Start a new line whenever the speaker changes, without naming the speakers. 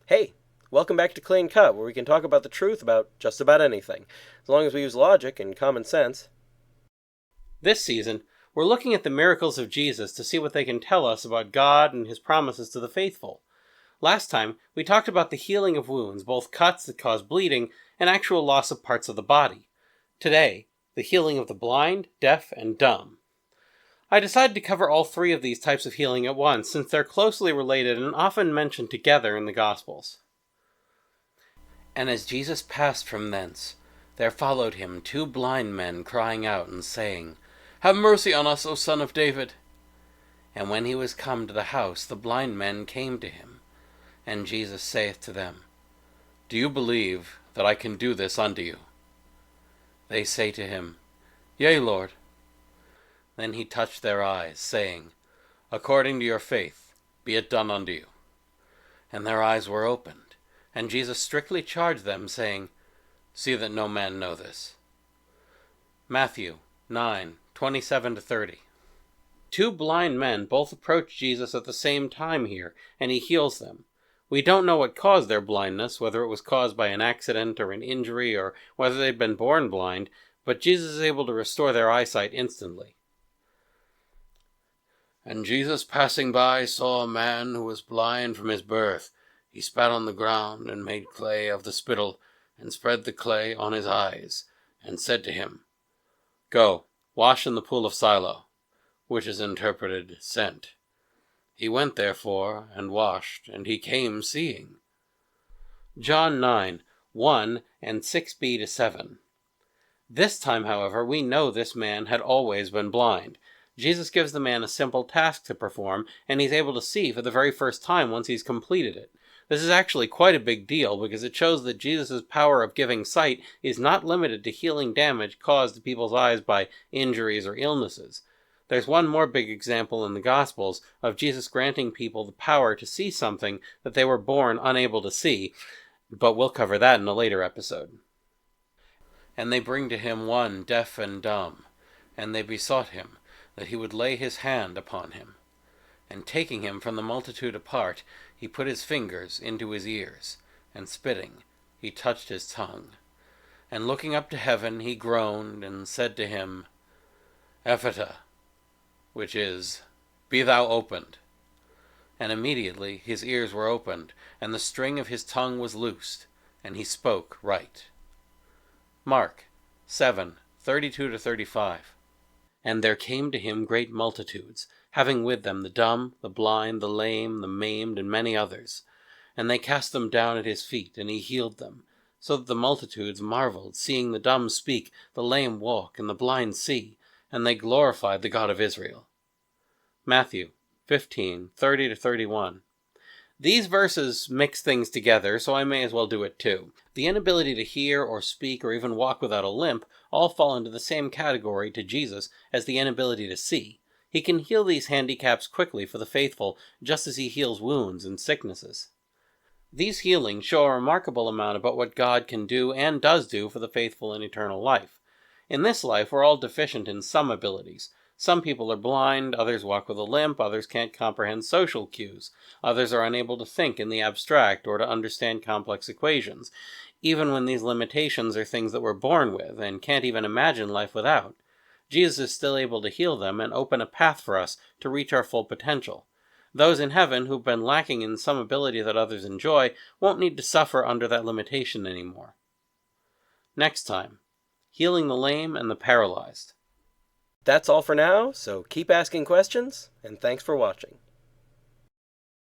Hey, welcome back to Clean Cut, where we can talk about the truth about just about anything, as long as we use logic and common sense. This season, we're looking at the miracles of Jesus to see what they can tell us about God and his promises to the faithful. Last time, we talked about the healing of wounds, both cuts that cause bleeding and actual loss of parts of the body. Today, the healing of the blind, deaf, and dumb. I decided to cover all three of these types of healing at once, since they're closely related and often mentioned together in the Gospels. And as Jesus passed from thence, there followed him 2 blind men, crying out and saying, Have mercy on us, O Son of David. And when he was come to the house, the blind men came to him. And Jesus saith to them, Do you believe that I can do this unto you? They say to him, Yea, Lord. Then he touched their eyes, saying, According to your faith, be it done unto you. And their eyes were opened, and Jesus strictly charged them, saying, See that no man know this. Matthew 9:27-30. 2 blind men both approach Jesus at the same time here, and he heals them. We don't know what caused their blindness, whether it was caused by an accident or an injury, or whether they'd been born blind, but Jesus is able to restore their eyesight instantly. And Jesus passing by saw a man who was blind from his birth. He spat on the ground, and made clay of the spittle, and spread the clay on his eyes, and said to him, Go, wash in the pool of Siloam, which is interpreted, sent. He went therefore, and washed, and he came seeing. John 9:1 and 6b-7. This time, however, we know this man had always been blind. Jesus gives the man a simple task to perform, and he's able to see for the very first time once he's completed it. This is actually quite a big deal, because it shows that Jesus' power of giving sight is not limited to healing damage caused to people's eyes by injuries or illnesses. There's one more big example in the Gospels of Jesus granting people the power to see something that they were born unable to see, but we'll cover that in a later episode. And they bring to him one deaf and dumb, and they besought him that he would lay his hand upon him. And taking him from the multitude apart, he put his fingers into his ears, and spitting, he touched his tongue. And looking up to heaven, he groaned, and said to him, Ephata, which is, Be thou opened. And immediately his ears were opened, and the string of his tongue was loosed, and he spoke right. Mark 7:32-35. And there came to him great multitudes, having with them the dumb, the blind, the lame, the maimed, and many others. And they cast them down at his feet, and he healed them, so that the multitudes marveled, seeing the dumb speak, the lame walk, and the blind see, and they glorified the God of Israel. Matthew 15:30-31. These verses mix things together, so I may as well do it too. The inability to hear or speak or even walk without a limp all fall into the same category to Jesus as the inability to see. He can heal these handicaps quickly for the faithful, just as he heals wounds and sicknesses. These healings show a remarkable amount about what God can do and does do for the faithful in eternal life. In this life, we're all deficient in some abilities. Some people are blind, others walk with a limp, others can't comprehend social cues, others are unable to think in the abstract or to understand complex equations, even when these limitations are things that we're born with and can't even imagine life without. Jesus is still able to heal them and open a path for us to reach our full potential. Those in heaven who've been lacking in some ability that others enjoy won't need to suffer under that limitation anymore. Next time, healing the lame and the paralyzed. That's all for now, so keep asking questions, and thanks for watching.